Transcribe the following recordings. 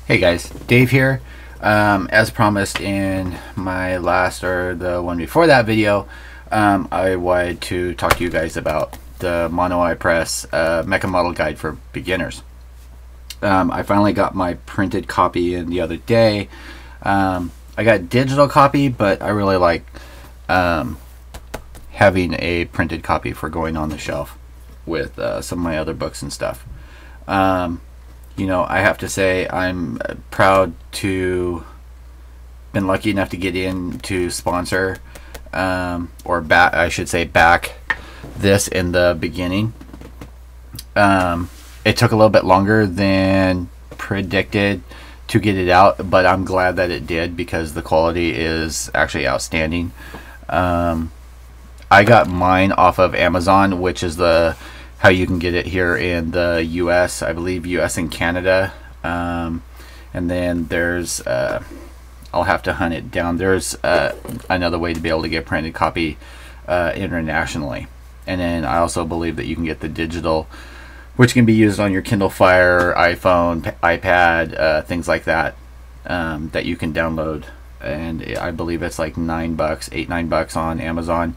Hey guys, Dave here. As promised in my last or the one before that video, I wanted to talk to you guys about the Monoeye Press Mecha Model Guide for Beginners. I finally got my printed copy in the other day. I got digital copy, but I really like having a printed copy for going on the shelf with some of my other books and stuff. You know, I have to say I'm proud to been lucky enough to get in to sponsor or back, I should say, back this in the beginning. It took a little bit longer than predicted to get it out, but I'm glad that it did because the quality is actually outstanding. I got mine off of Amazon, which is how you can get it here in the US, I believe US and Canada. And then there's I'll have to hunt it down. There's another way to be able to get a printed copy internationally. And then I also believe that you can get the digital, which can be used on your Kindle Fire, iPhone, iPad, things like that, that you can download. And I believe it's like $9, $8-9 on Amazon.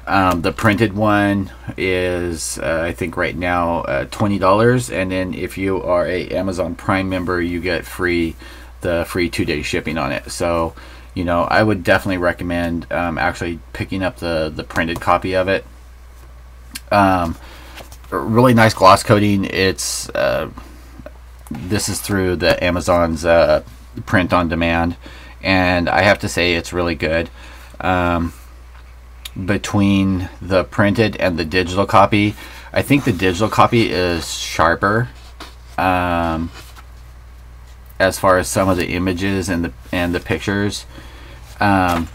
The printed one is I think right now $20, and then if you are a Amazon Prime member, you get the free 2-day shipping on it. So you know, I would definitely recommend actually picking up the printed copy of it. Really nice gloss coating. It's this is through the Amazon's print on demand, and I have to say it's really good. Between the printed and the digital copy, I think the digital copy is sharper as far as some of the images and the pictures, but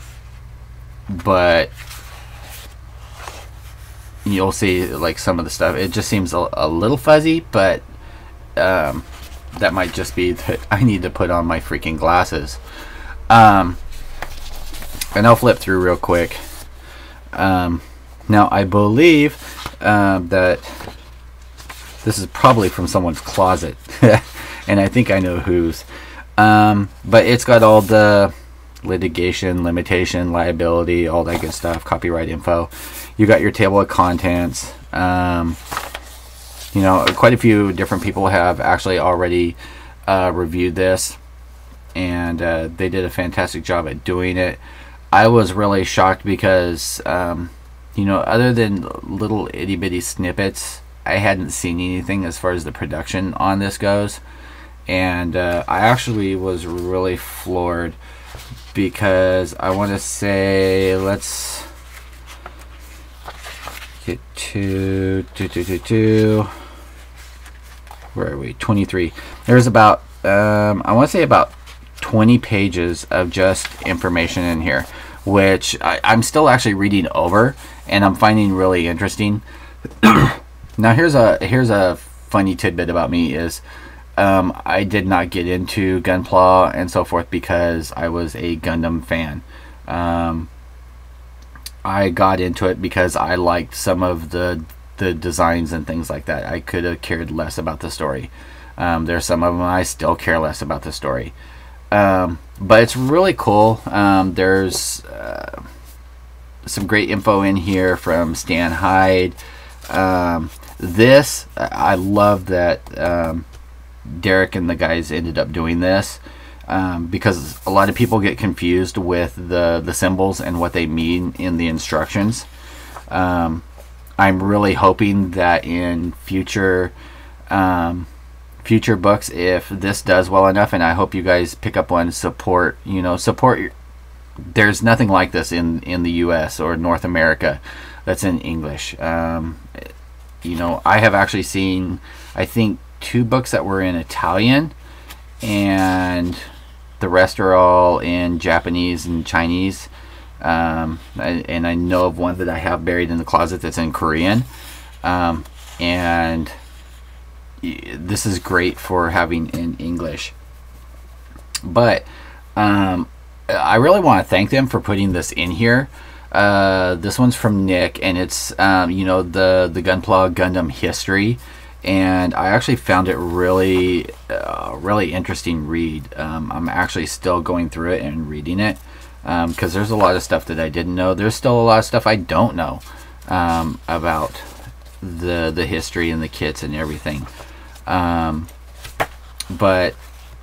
you'll see like some of the stuff, it just seems a little fuzzy, but that might just be that I need to put on my freaking glasses. And I'll flip through real quick. Now I believe that this is probably from someone's closet, and I think I know whose, but it's got all the litigation, limitation, liability, all that good stuff, copyright info. You got your table of contents. You know, quite a few different people have actually already reviewed this, and they did a fantastic job at doing it. I was really shocked because, you know, other than little itty bitty snippets, I hadn't seen anything as far as the production on this goes. And I actually was really floored because I want to say, let's get to where are we? 23. There's about, I want to say about 20 pages of just information in here, which I'm still actually reading over, and I'm finding really interesting. Now here's a funny tidbit about me is I did not get into Gunpla and so forth because I was a Gundam fan. I got into it because I liked some of the designs and things like that. I could have cared less about the story. There's some of them I still care less about the story. But it's really cool. There's some great info in here from Stan Hyde. This, I love that Derek and the guys ended up doing this, because a lot of people get confused with the symbols and what they mean in the instructions. I'm really hoping that in future books, if this does well enough, and I hope you guys pick up one, support there's nothing like this in the US or North America that's in English. You know, I have actually seen, I think, 2 books that were in Italian, and the rest are all in Japanese and Chinese, and I know of one that I have buried in the closet that's in Korean, and this is great for having in English. But I really want to thank them for putting this in here. This one's from Nick, and it's you know, the Gunpla Gundam history, and I actually found it really really interesting read. I'm actually still going through it and reading it, because there's a lot of stuff that I didn't know. There's still a lot of stuff I don't know about the history and the kits and everything. But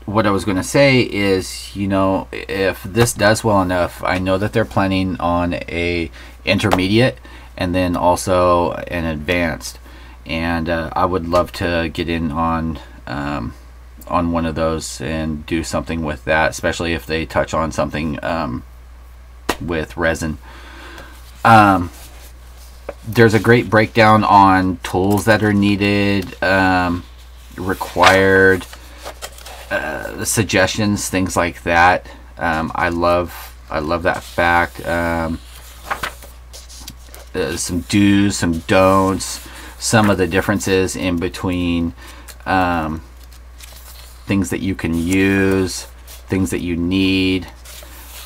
what I was going to say is, you know, if this does well enough, I know that they're planning on a intermediate and then also an advanced, and I would love to get in on one of those and do something with that, especially if they touch on something with resin. There's a great breakdown on tools that are needed, required, suggestions, things like that. I love that fact. Some do's, some don'ts, some of the differences in between things that you can use, things that you need,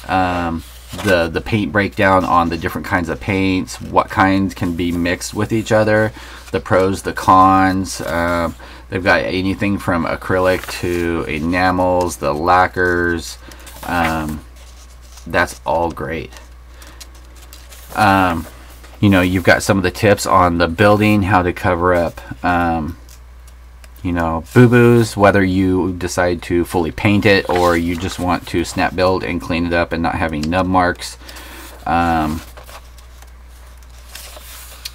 the paint breakdown on the different kinds of paints, what kinds can be mixed with each other, the pros, the cons. They've got anything from acrylic to enamels, the lacquers. That's all great. You know, you've got some of the tips on the building, how to cover up you know, boo-boos, whether you decide to fully paint it or you just want to snap build and clean it up and not having nub marks.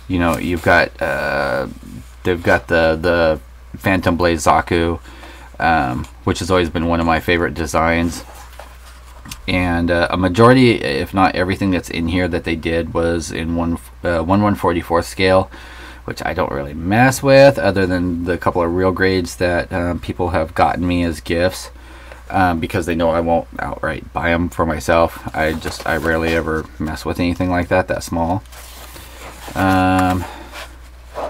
You know, you've got they've got the Phantom Blaze Zaku, which has always been one of my favorite designs, and a majority, if not everything that's in here that they did, was in 1/144th scale, which I don't really mess with, other than the couple of real grades that people have gotten me as gifts, because they know I won't outright buy them for myself. I rarely ever mess with anything like that small.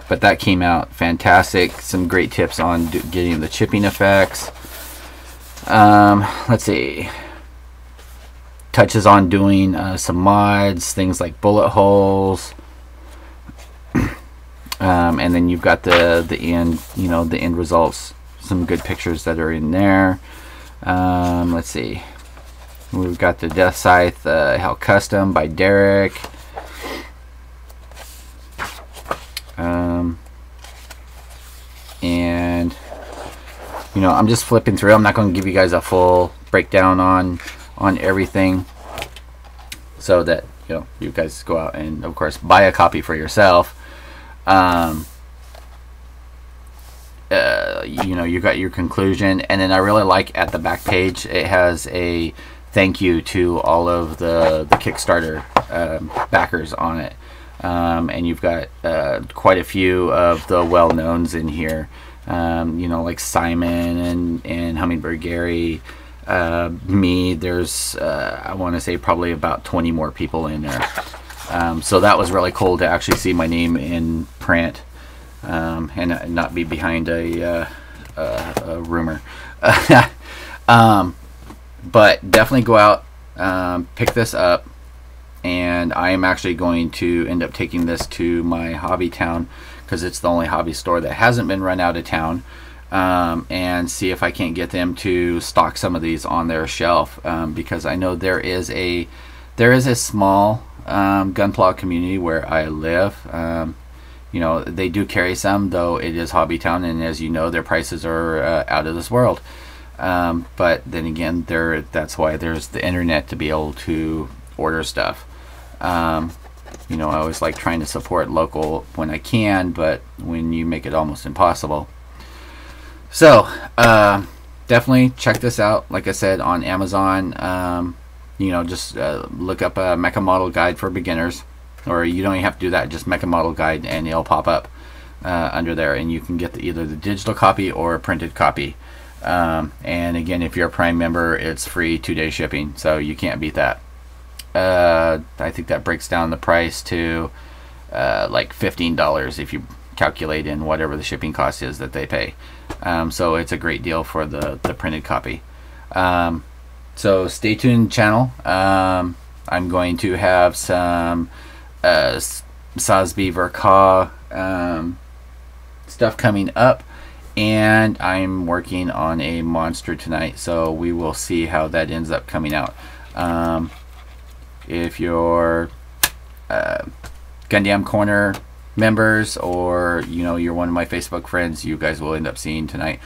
But that came out fantastic. Some great tips on getting the chipping effects. Let's see. Touches on doing some mods, things like bullet holes. And then you've got the end, you know, the end results. Some good pictures that are in there. Let's see. We've got the Death Scythe Hell Custom by Derek. And you know, I'm just flipping through. I'm not going to give you guys a full breakdown on everything, so that, you know, you guys go out and of course buy a copy for yourself. You know, you got your conclusion, and then I really like at the back page it has a thank you to all of the Kickstarter backers on it. And you've got quite a few of the well-knowns in here, you know, like Simon and Hummingbird Gary, me. There's I want to say probably about 20 more people in there. So that was really cool to actually see my name in print, and not be behind a rumor. But definitely go out, pick this up. And I am actually going to end up taking this to my hobby town, because it's the only hobby store that hasn't been run out of town, and see if I can't get them to stock some of these on their shelf, because I know there is a small gunpla community where I live. You know, they do carry some, though it is hobby town, and as you know, their prices are out of this world. But then again, that's why there's the internet to be able to order stuff. You know, I always like trying to support local when I can, but when you make it almost impossible. So definitely check this out, like I said, on Amazon. You know, just look up a Mecha Model Guide for Beginners, or you don't even have to do that, just Mecha Model Guide, and it'll pop up under there, and you can get either the digital copy or a printed copy. And again, if you're a Prime member, it's free 2-day shipping, so you can't beat that. I think that breaks down the price to like $15 if you calculate in whatever the shipping cost is that they pay. So it's a great deal for the printed copy. So stay tuned, channel. I'm going to have some SAZABI Verka stuff coming up, and I'm working on a monster tonight, so we will see how that ends up coming out. If you're Gundamn Corner members, or you're one of my Facebook friends, you guys will end up seeing tonight.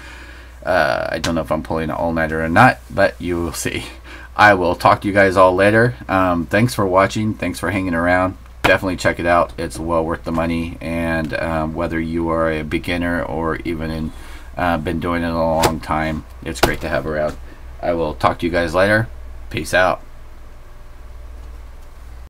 I don't know if I'm pulling an all-nighter or not, but you will see. I will talk to you guys all later. Thanks for watching. Thanks for hanging around. Definitely check it out. It's well worth the money, and whether you are a beginner or even been doing it a long time, it's great to have around. I will talk to you guys later. Peace out.